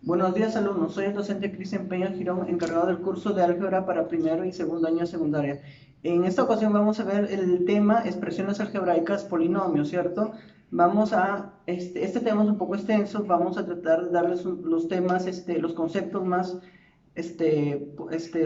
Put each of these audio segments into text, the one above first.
Buenos días, alumnos. Soy el docente Cristian Peña Girón, encargado del curso de álgebra para primero y segundo año de secundaria. En esta ocasión vamos a ver el tema expresiones algebraicas polinomios, ¿cierto? Este tema es un poco extenso, vamos a tratar de darles los temas, los conceptos más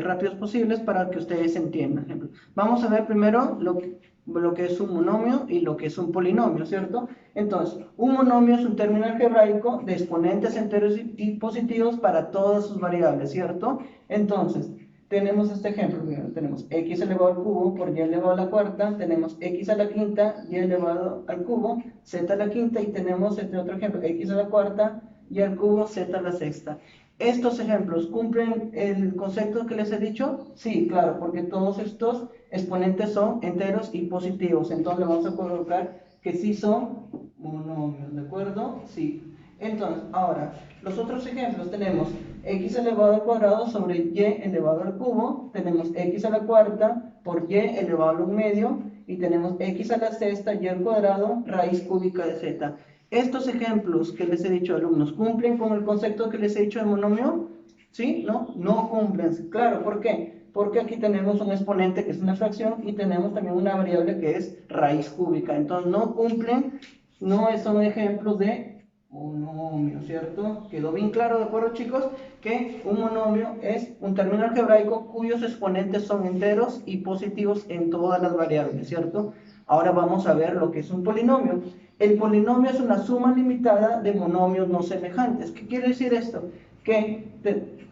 rápidos posibles para que ustedes entiendan. Vamos a ver primero lo que es un monomio y lo que es un polinomio, ¿cierto? Entonces, un monomio es un término algebraico de exponentes enteros y positivos para todas sus variables, ¿cierto? Entonces, tenemos este ejemplo, tenemos x elevado al cubo por y elevado a la cuarta, tenemos x a la quinta, y elevado al cubo, z a la quinta, y tenemos este otro ejemplo, x a la cuarta, y al cubo, z a la sexta. ¿Estos ejemplos cumplen el concepto que les he dicho? Sí, claro, porque todos estos exponentes son enteros y positivos. Entonces vamos a colocar que sí son monomios, ¿de acuerdo? Sí. Entonces, ahora, los otros ejemplos tenemos x elevado al cuadrado sobre y elevado al cubo, tenemos x a la cuarta por y elevado al 1/2, y tenemos x a la sexta y al cuadrado raíz cúbica de z. Estos ejemplos que les he dicho, alumnos, ¿cumplen con el concepto que les he dicho de monomio? ¿Sí? ¿No? No cumplen. Claro, ¿por qué? Porque aquí tenemos un exponente que es una fracción y tenemos también una variable que es raíz cúbica. Entonces no cumplen, no son ejemplos de monomio, ¿cierto? ¿Quedó bien claro, de acuerdo, chicos? Que un monomio es un término algebraico cuyos exponentes son enteros y positivos en todas las variables, ¿cierto? Ahora vamos a ver lo que es un polinomio. El polinomio es una suma limitada de monomios no semejantes. ¿Qué quiere decir esto? Que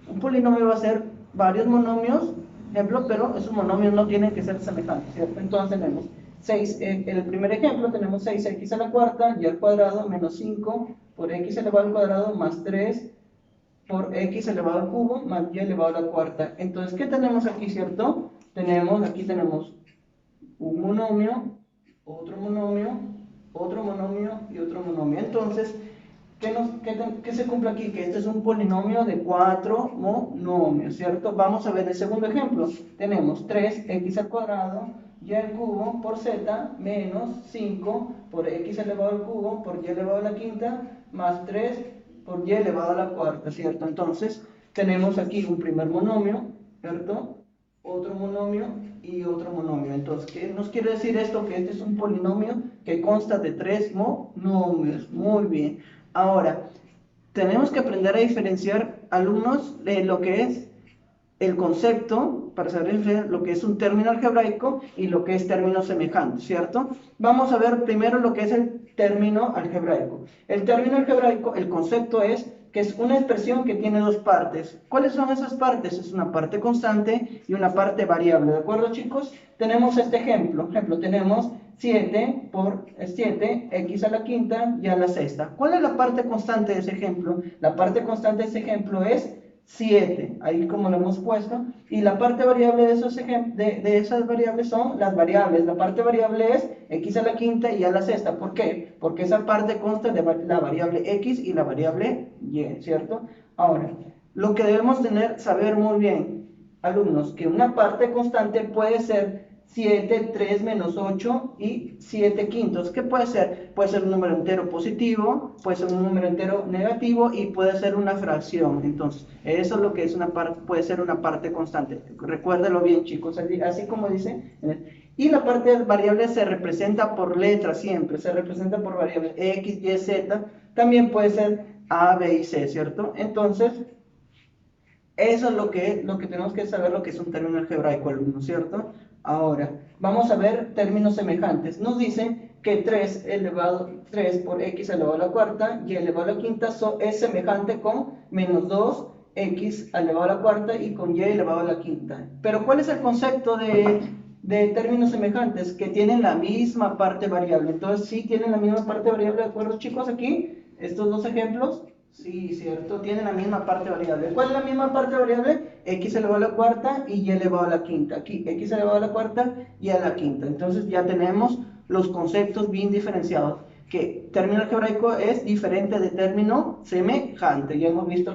un polinomio va a ser varios monomios, ejemplo, pero esos monomios no tienen que ser semejantes, ¿cierto? Entonces tenemos 6, en el primer ejemplo tenemos 6x a la cuarta y al cuadrado menos 5 por x elevado al cuadrado más 3 por x elevado al cubo más y elevado a la cuarta. Entonces, ¿qué tenemos aquí, cierto? Aquí tenemos un monomio, otro monomio, otro monomio y otro monomio. Entonces, ¿qué se cumple aquí? Que este es un polinomio de 4 monomios, ¿cierto? Vamos a ver el segundo ejemplo. Tenemos 3x al cuadrado y al cubo por z menos 5 por x elevado al cubo por y elevado a la quinta más 3 por y elevado a la cuarta, ¿cierto? Entonces, tenemos aquí un primer monomio, ¿cierto? Otro monomio y otro monomio. Entonces, ¿qué nos quiere decir esto? Que este es un polinomio que consta de 3 monomios. Muy bien. Ahora, tenemos que aprender a diferenciar, alumnos, de lo que es el concepto, para saber lo que es un término algebraico y lo que es término semejante, ¿cierto? Vamos a ver primero lo que es el término algebraico. El término algebraico, el concepto es que es una expresión que tiene dos partes. ¿Cuáles son esas partes? Es una parte constante y una parte variable, ¿de acuerdo, chicos? Tenemos este ejemplo. Tenemos 7 por 7, x a la quinta y a la sexta. ¿Cuál es la parte constante de ese ejemplo? La parte constante de ese ejemplo es 7, ahí como lo hemos puesto, y la parte variable de esas variables son las variables. La parte variable es x a la quinta y a la sexta. ¿Por qué? Porque esa parte consta de la variable x y la variable y, ¿cierto? Ahora, lo que debemos saber muy bien, alumnos, que una parte constante puede ser 7, 3 menos 8 y 7 quintos. ¿Qué puede ser? Puede ser un número entero positivo, puede ser un número entero negativo y puede ser una fracción. Entonces, eso es lo que es puede ser una parte constante. Recuérdelo bien, chicos, así como dice. Y la parte variable se representa por letras siempre, se representa por variables x, y, z. También puede ser a, b y c, ¿cierto? Entonces, eso es lo que tenemos que saber, lo que es un término algebraico, alumno, ¿cierto? Ahora, vamos a ver términos semejantes. Nos dicen que 3 por x elevado a la cuarta y elevado a la quinta es semejante con menos 2x elevado a la cuarta y con y elevado a la quinta. Pero ¿cuál es el concepto de términos semejantes? Que tienen la misma parte variable. Entonces, ¿sí tienen la misma parte variable, de acuerdo, chicos, aquí? Estos dos ejemplos. Sí, cierto, tienen la misma parte variable. ¿Cuál es la misma parte variable? X elevado a la cuarta y y elevado a la quinta. Aquí, x elevado a la cuarta y a la quinta. Entonces ya tenemos los conceptos bien diferenciados. Que término algebraico es diferente de término semejante. Ya hemos visto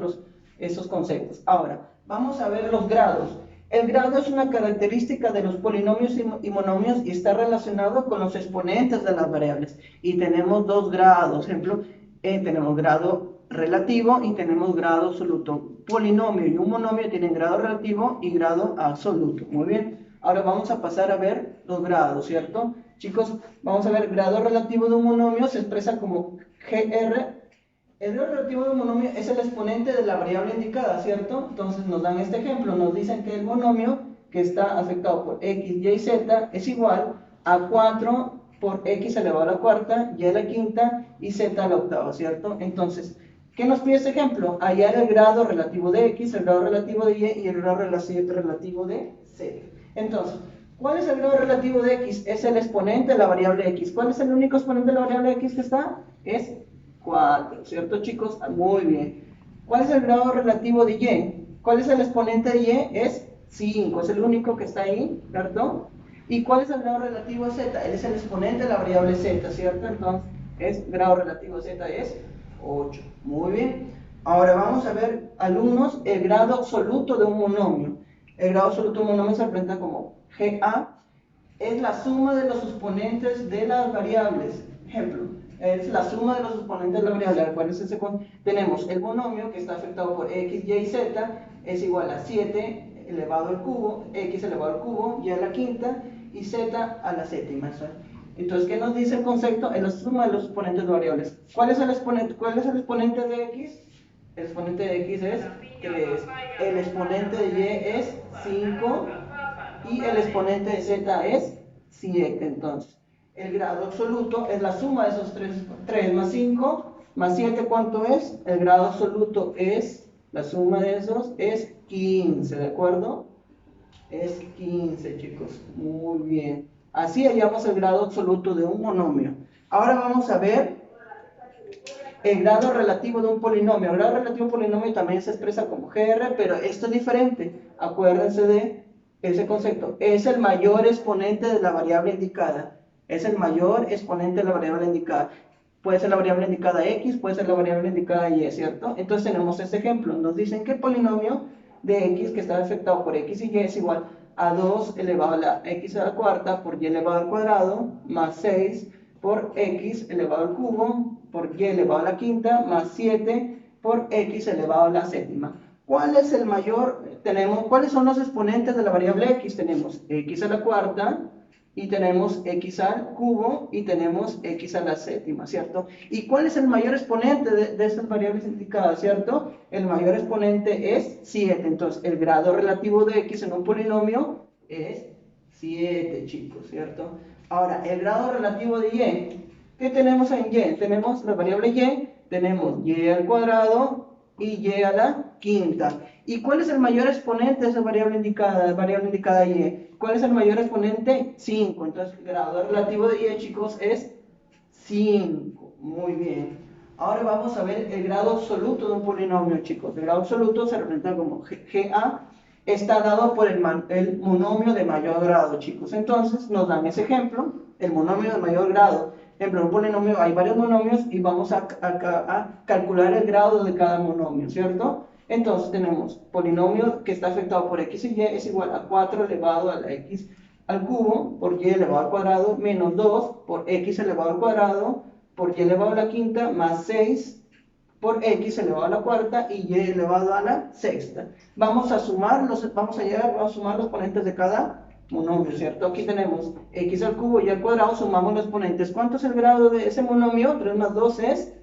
esos conceptos. Ahora, vamos a ver los grados. El grado es una característica de los polinomios y monomios y está relacionado con los exponentes de las variables. Y tenemos dos grados. Ejemplo, tenemos grado relativo y tenemos grado absoluto. Polinomio y un monomio tienen grado relativo y grado absoluto. Muy bien. Ahora vamos a pasar a ver los grados, ¿cierto? Chicos, vamos a ver, grado relativo de un monomio se expresa como GR. El grado relativo de un monomio es el exponente de la variable indicada, ¿cierto? Entonces nos dan este ejemplo, nos dicen que el monomio que está afectado por x, y, z es igual a 4 por x elevado a la cuarta, y a la quinta y z a la octava, ¿cierto? Entonces, ¿qué nos pide este ejemplo? Hallar el grado relativo de x, el grado relativo de y el grado relativo de z. Entonces, ¿cuál es el grado relativo de x? Es el exponente de la variable x. ¿Cuál es el único exponente de la variable x que está? Es 4, ¿cierto, chicos? Muy bien. ¿Cuál es el grado relativo de y? ¿Cuál es el exponente de y? Es 5, es el único que está ahí, ¿cierto? ¿Y cuál es el grado relativo de z? Él es el exponente de la variable z, ¿cierto? Entonces, grado relativo de z es 8. Muy bien. Ahora vamos a ver, alumnos, el grado absoluto de un monomio. El grado absoluto de un monomio se representa como GA, es la suma de los exponentes de las variables. Ejemplo, es la suma de los exponentes de la variable. Acuérdense, tenemos el monomio que está afectado por x, y, z, es igual a 7 elevado al cubo, x elevado al cubo, y a la quinta, y z a la séptima. Entonces, ¿qué nos dice el concepto? Es la suma de los exponentes de variables. ¿Cuál es el exponente de x? El exponente de x es 3, el exponente de y es 5, y el exponente de z es 7. Entonces, el grado absoluto es la suma de esos 3 más 5 más 7, ¿cuánto es? El grado absoluto es, la suma de esos es 15, ¿de acuerdo? Es 15, chicos. Muy bien. Así hallamos el grado absoluto de un monomio. Ahora vamos a ver el grado relativo de un polinomio. El grado relativo de un polinomio también se expresa como GR, pero esto es diferente. Acuérdense de ese concepto. Es el mayor exponente de la variable indicada. Es el mayor exponente de la variable indicada. Puede ser la variable indicada x, puede ser la variable indicada y, ¿cierto? Entonces tenemos este ejemplo. Nos dicen que el polinomio de x que está afectado por x y y es igual a 2 elevado a la x a la cuarta por y elevado al cuadrado más 6 por x elevado al cubo por y elevado a la quinta más 7 por x elevado a la séptima. ¿Cuál es el mayor? ¿Cuáles son los exponentes de la variable x? Tenemos x a la cuarta y tenemos x al cubo y tenemos x a la séptima, ¿cierto? ¿Y cuál es el mayor exponente de estas variables indicadas, ¿cierto? El mayor exponente es 7. Entonces, el grado relativo de x en un polinomio es 7, chicos, ¿cierto? Ahora, el grado relativo de y. ¿Qué tenemos en y? Tenemos la variable y, tenemos y al cuadrado y y a la quinta. ¿Y cuál es el mayor exponente de esa variable indicada y? ¿Cuál es el mayor exponente? 5. Entonces, el grado relativo de y, chicos, es 5. Muy bien. Ahora vamos a ver el grado absoluto de un polinomio, chicos. El grado absoluto se representa como GA. Está dado por el monomio de mayor grado, chicos. Entonces, nos dan ese ejemplo, el monomio de mayor grado. Ejemplo, en un polinomio hay varios monomios y vamos a calcular el grado de cada monomio, ¿cierto? Entonces tenemos polinomio que está afectado por x y y es igual a 4 elevado a la x al cubo por y elevado al cuadrado menos 2 por x elevado al cuadrado por y elevado a la quinta más 6 por x elevado a la cuarta y y elevado a la sexta. Vamos a sumar los exponentes de cada monomio, ¿cierto? Aquí tenemos x al cubo y al cuadrado, sumamos los exponentes. ¿Cuánto es el grado de ese monomio? 3 más 2 es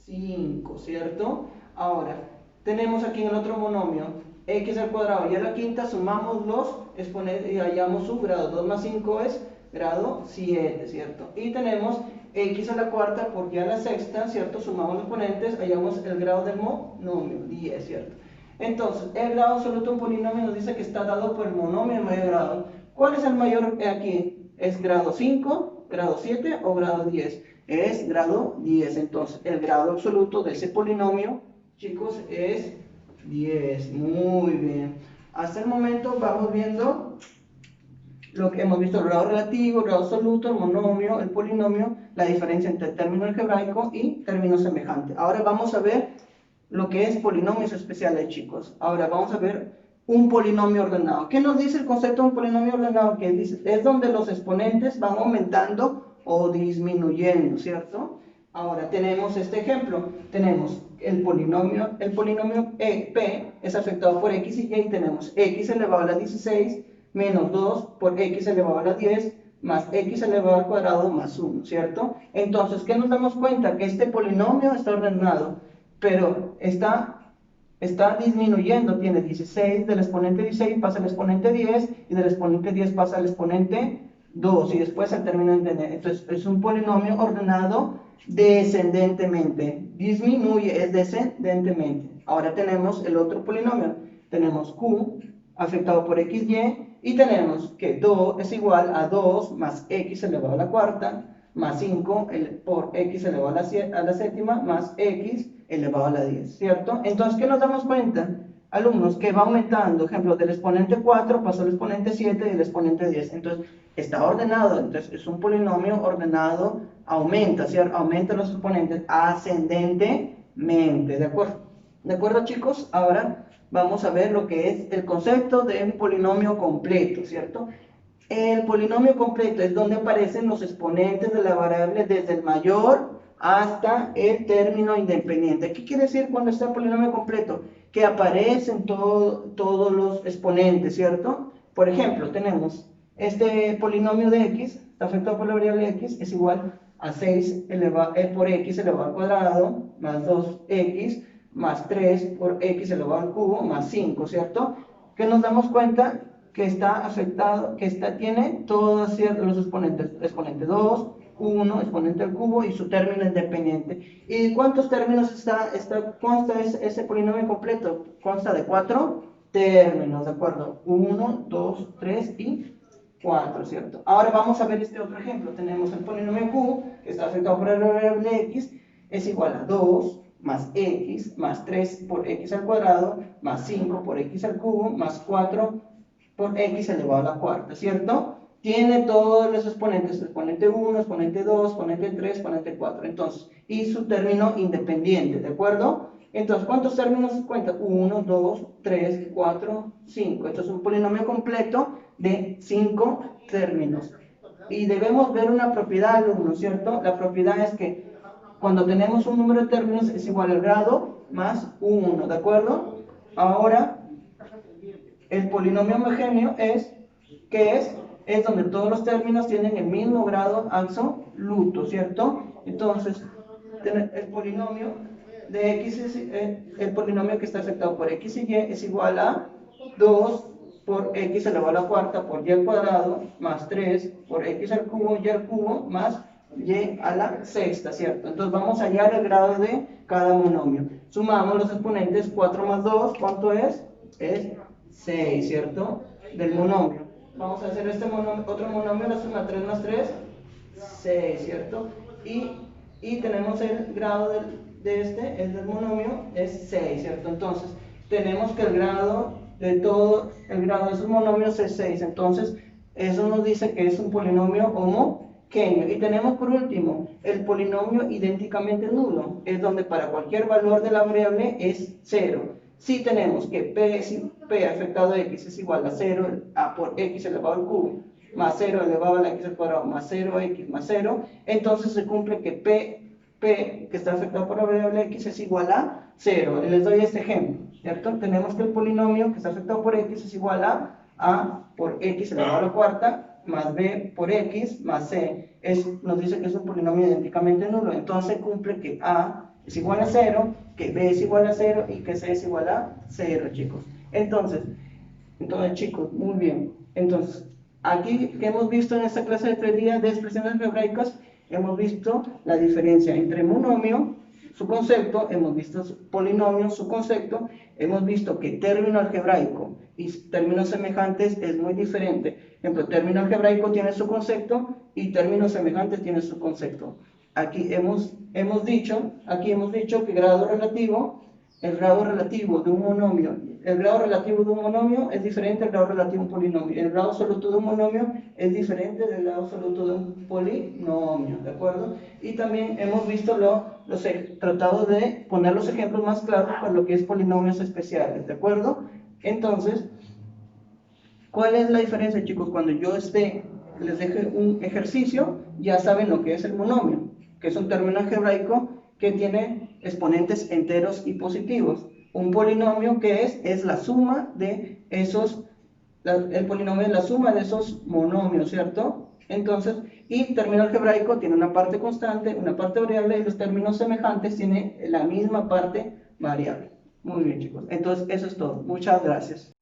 5, ¿cierto? Ahora, tenemos aquí en el otro monomio x al cuadrado y a la quinta, sumamos los exponentes y hallamos su grado. 2 más 5 es grado 7, ¿cierto? Y tenemos x a la cuarta por y a la sexta, ¿cierto? Sumamos los exponentes, hallamos el grado del monomio, 10, ¿cierto? Entonces, el grado absoluto de un polinomio nos dice que está dado por el monomio de mayor grado. ¿Cuál es el mayor aquí? ¿Es grado 5, grado 7 o grado 10? Es grado 10. Entonces, el grado absoluto de ese polinomio, chicos, es 10. Muy bien. Hasta el momento vamos viendo lo que hemos visto: el grado relativo, el grado absoluto, el monomio, el polinomio, la diferencia entre término algebraico y término semejante. Ahora vamos a ver lo que es polinomios especiales, chicos. Ahora vamos a ver un polinomio ordenado. ¿Qué nos dice el concepto de un polinomio ordenado? Que es donde los exponentes van aumentando o disminuyendo, ¿cierto? Ahora tenemos este ejemplo, tenemos el polinomio P es afectado por x y y, tenemos x elevado a la 16 menos 2 por x elevado a la 10 más x elevado al cuadrado más 1, ¿cierto? Entonces, ¿qué nos damos cuenta? Que este polinomio está ordenado, pero está disminuyendo, tiene 16, del exponente 16 pasa al exponente 10, y del exponente 10 pasa al exponente 2, y después al término de n. Entonces, es un polinomio ordenado descendentemente, disminuye, es descendentemente. Ahora tenemos el otro polinomio, tenemos q afectado por xy, y tenemos que 2 es igual a 2 más x elevado a la cuarta, más 5 por x elevado a la séptima, más x elevado a la 10, ¿cierto? Entonces, ¿qué nos damos cuenta? Alumnos, que va aumentando, ejemplo, del exponente 4 pasó al exponente 7 y el exponente 10. Entonces, está ordenado, entonces es un polinomio ordenado, aumenta, ¿cierto? Aumenta los exponentes ascendentemente, ¿de acuerdo? ¿De acuerdo, chicos? Ahora vamos a ver lo que es el concepto de un polinomio completo, ¿cierto? El polinomio completo es donde aparecen los exponentes de la variable desde el mayor hasta el término independiente. ¿Qué quiere decir cuando está el polinomio completo? Que aparecen todos los exponentes, ¿cierto? Por ejemplo, tenemos este polinomio de x, está afectado por la variable x, es igual a 6 por x elevado al cuadrado, más 2x, más 3 por x elevado al cubo, más 5, ¿cierto? Que nos damos cuenta que está afectado, tiene todos los exponentes, exponente 2, 1, exponente al cubo y su término independiente. ¿Y cuántos términos consta ese polinomio completo? Consta de 4 términos, ¿de acuerdo? 1, 2, 3 y 4, ¿cierto? Ahora vamos a ver este otro ejemplo. Tenemos el polinomio q, que está afectado por la variable x, es igual a 2 más x más 3 por x al cuadrado, más 5 por x al cubo, más 4 por x elevado a la cuarta, ¿cierto? Tiene todos los exponentes, exponente 1, exponente 2, exponente 3, exponente 4, entonces, y su término independiente, ¿de acuerdo? Entonces, ¿cuántos términos cuenta? 1, 2, 3, 4, 5. Esto es un polinomio completo de 5 términos. Y debemos ver una propiedad, alumnos, ¿cierto? La propiedad es que cuando tenemos un número de términos es igual al grado más 1, ¿de acuerdo? Ahora, el polinomio homogéneo es donde todos los términos tienen el mismo grado absoluto, ¿cierto? Entonces, el polinomio de x, el polinomio que está afectado por x y y es igual a 2 por x elevado a la cuarta por y al cuadrado, más 3 por x al cubo, y al cubo, más y a la sexta, ¿cierto? Entonces vamos a hallar el grado de cada monomio. Sumamos los exponentes, 4 más 2, ¿cuánto es? Es 6, ¿cierto? Del monomio. Vamos a hacer otro monomio, la suma 3 más 3, 6, ¿cierto? Y tenemos el grado el del monomio, es 6, ¿cierto? Entonces, tenemos que el grado de esos monomios es 6. Entonces, eso nos dice que es un polinomio homogéneo. Y tenemos por último el polinomio idénticamente nulo, es donde para cualquier valor de la variable es 0. Si tenemos que P afectado a x es igual a 0 por x elevado al cubo, más 0 elevado a la x al cuadrado, más 0x más 0, entonces se cumple que P, que está afectado por la variable x, es igual a 0. Les doy este ejemplo, ¿cierto? Tenemos que el polinomio que está afectado por x es igual a por x elevado a la cuarta, más b por x, más c. Nos dice que es un polinomio idénticamente nulo, entonces cumple que a es igual a 0, que b es igual a 0 y que c es igual a 0, chicos. Entonces, chicos, muy bien. Entonces, aquí que hemos visto en esta clase de 3 días de expresiones algebraicas, hemos visto la diferencia entre monomio, su concepto, hemos visto polinomio, su concepto, hemos visto que término algebraico y términos semejantes es muy diferente. Por ejemplo, término algebraico tiene su concepto y términos semejantes tiene su concepto. Aquí hemos dicho que el grado relativo de un monomio es diferente al grado relativo de un polinomio. El grado absoluto de un monomio es diferente del grado absoluto de un polinomio, ¿de acuerdo? Y también hemos visto tratado de poner los ejemplos más claros para lo que es polinomios especiales, ¿de acuerdo? Entonces, ¿cuál es la diferencia, chicos? Cuando yo les deje un ejercicio, ya saben lo que es el monomio. que es un término algebraico que tiene exponentes enteros y positivos. Un polinomio que es la suma de esos, el polinomio es la suma de esos monomios, ¿cierto? Entonces, y término algebraico tiene una parte constante, una parte variable, y los términos semejantes tienen la misma parte variable. Muy bien, chicos. Entonces, eso es todo. Muchas gracias.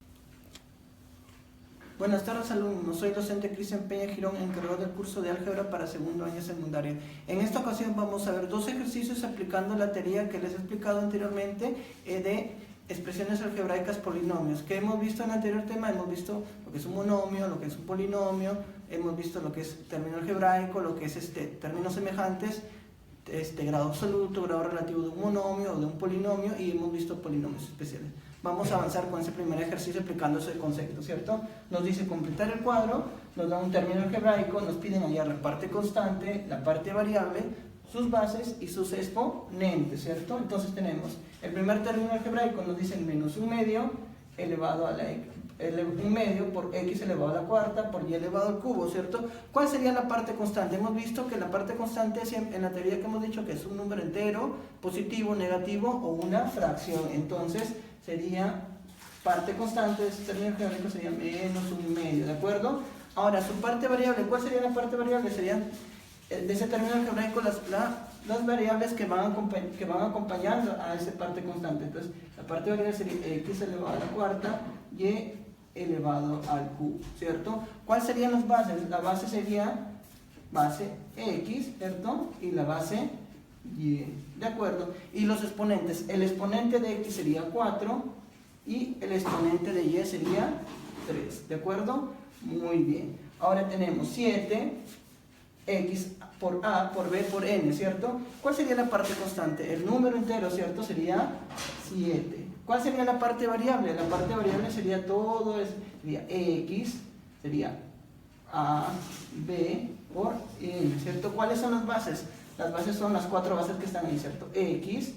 Buenas tardes, alumnos. Soy docente Cristian Peña Girón, encargado del curso de álgebra para segundo año secundaria. En esta ocasión vamos a ver dos ejercicios aplicando la teoría que les he explicado anteriormente de expresiones algebraicas polinomios. Que hemos visto en el anterior tema, hemos visto lo que es un monomio, lo que es un polinomio, hemos visto lo que es término algebraico, lo que es términos semejantes, grado absoluto, grado relativo de un monomio o de un polinomio, y hemos visto polinomios especiales. Vamos a avanzar con ese primer ejercicio aplicando ese concepto, ¿cierto? Nos dice completar el cuadro, nos da un término algebraico, nos piden hallar la parte constante, la parte variable, sus bases y sus exponentes, ¿cierto? Entonces tenemos el primer término algebraico, nos dice menos un medio elevado a la un medio por x elevado a la cuarta por y elevado al cubo, ¿cierto? ¿Cuál sería la parte constante? Hemos visto que la parte constante es en la teoría que hemos dicho que es un número entero, positivo, negativo o una fracción. Entonces sería parte constante de ese término algebraico sería menos un medio, ¿de acuerdo? Ahora, su parte variable, ¿cuál sería la parte variable? Serían de ese término algebraico las variables que van acompañando a esa parte constante. Entonces, la parte variable sería x elevado a la cuarta y elevado al cubo, ¿cierto? ¿Cuáles serían las bases? La base sería base x, ¿cierto? Y la base y, ¿de acuerdo? Y los exponentes, el exponente de x sería 4 y el exponente de y sería 3, ¿de acuerdo? Muy bien. Ahora tenemos 7, x por a, por b, por n, ¿cierto? ¿Cuál sería la parte constante? El número entero, ¿cierto? Sería 7. ¿Cuál sería la parte variable? La parte variable sería todo, sería x, sería a, b, por n, ¿cierto? ¿Cuáles son las bases? Las bases son las 4 bases que están ahí, ¿cierto? X,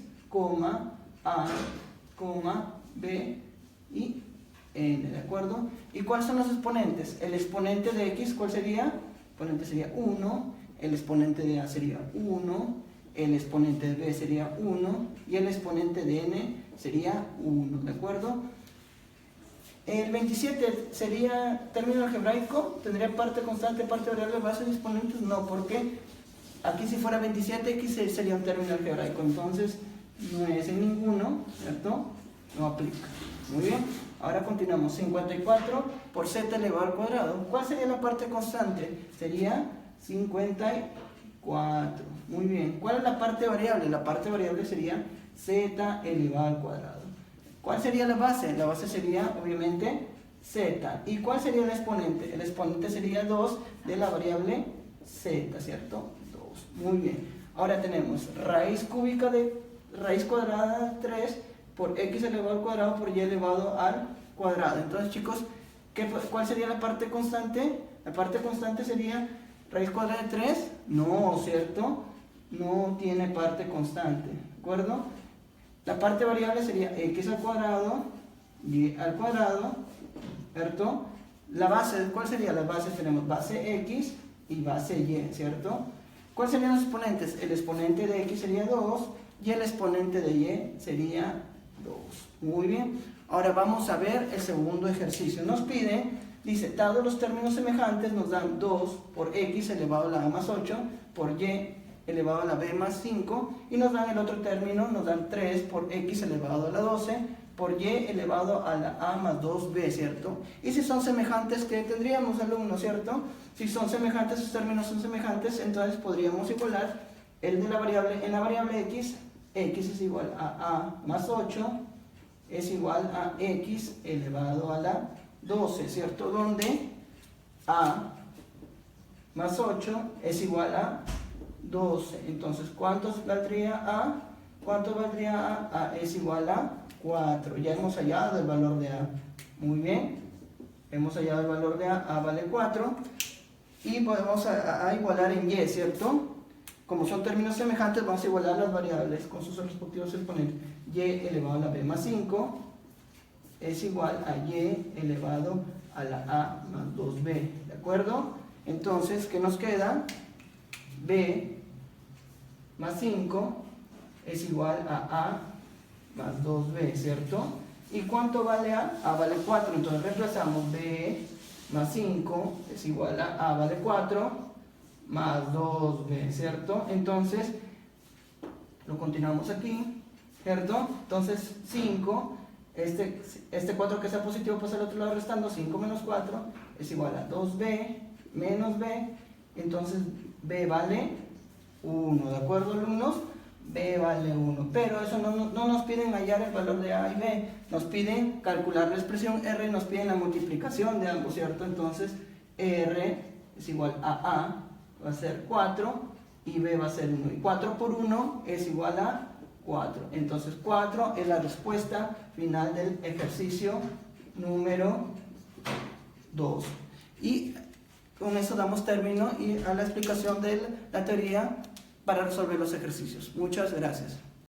a, b y n, ¿de acuerdo? ¿Y cuáles son los exponentes? El exponente de x, ¿cuál sería? El exponente sería 1, el exponente de a sería 1, el exponente de b sería 1 y el exponente de n sería 1, ¿de acuerdo? El 27 sería término algebraico, tendría parte constante, parte variable, bases y exponentes. No, porque aquí si fuera 27, x sería un término algebraico, entonces no es en ninguno, ¿cierto? No aplica. Muy bien, ahora continuamos. 54 por z elevado al cuadrado. ¿Cuál sería la parte constante? Sería 54. Muy bien. ¿Cuál es la parte variable? La parte variable sería z elevado al cuadrado. ¿Cuál sería la base? La base sería, obviamente, z. ¿Y cuál sería el exponente? El exponente sería 2 de la variable z, ¿cierto? 2. Muy bien. Ahora tenemos raíz cúbica de raíz cuadrada de 3 por x elevado al cuadrado por y elevado al cuadrado. Entonces, chicos, ¿cuál sería la parte constante? La parte constante sería raíz cuadrada de 3. No, ¿cierto? No tiene parte constante, ¿de acuerdo? La parte variable sería x al cuadrado, y al cuadrado, ¿cierto? La base, ¿cuál sería? Las bases tenemos base x y base y, ¿cierto? ¿Cuáles serían los exponentes? El exponente de x sería 2 y el exponente de y sería 2. Muy bien. Ahora vamos a ver el segundo ejercicio. Nos pide, dice, dados los términos semejantes, nos dan 2 por x elevado a la a más 8 por y elevado a la b más 5, y nos dan el otro término, nos dan 3 por x elevado a la 12 por y elevado a la a más 2b, ¿cierto? Y si son semejantes, ¿qué tendríamos, alumnos, cierto? Si son semejantes, sus términos son semejantes, entonces podríamos igualar el de la variable, en la variable x es igual a más 8 es igual a x elevado a la 12, ¿cierto? Donde a más 8 es igual a 12. Entonces, ¿cuántos valdría a? ¿Cuánto valdría a? A es igual a 4. Ya hemos hallado el valor de a. Muy bien. Hemos hallado el valor de a vale 4. Y podemos a igualar en y, ¿cierto? Como son términos semejantes, vamos a igualar las variables con sus respectivos exponentes. Y elevado a la b más 5 es igual a y elevado a la a más 2b. ¿De acuerdo? Entonces, ¿qué nos queda? B más 5 es igual a A más 2B, ¿cierto? ¿Y cuánto vale A? A vale 4, entonces reemplazamos B más 5 es igual a A vale 4 más 2B, ¿cierto? Entonces, lo continuamos aquí, ¿cierto? Entonces, 5, este 4 que sea positivo pasa al otro lado restando, 5 menos 4 es igual a 2B menos B, entonces B vale 1, ¿de acuerdo, alumnos? B vale 1, pero eso no nos piden hallar el valor de A y B, nos piden calcular la expresión R, nos piden la multiplicación de ambos, ¿cierto? Entonces R es igual a A, va a ser 4 y B va a ser 1, y 4 por 1 es igual a 4, entonces 4 es la respuesta final del ejercicio número 2. Y con eso damos término a la explicación de la teoría para resolver los ejercicios. Muchas gracias.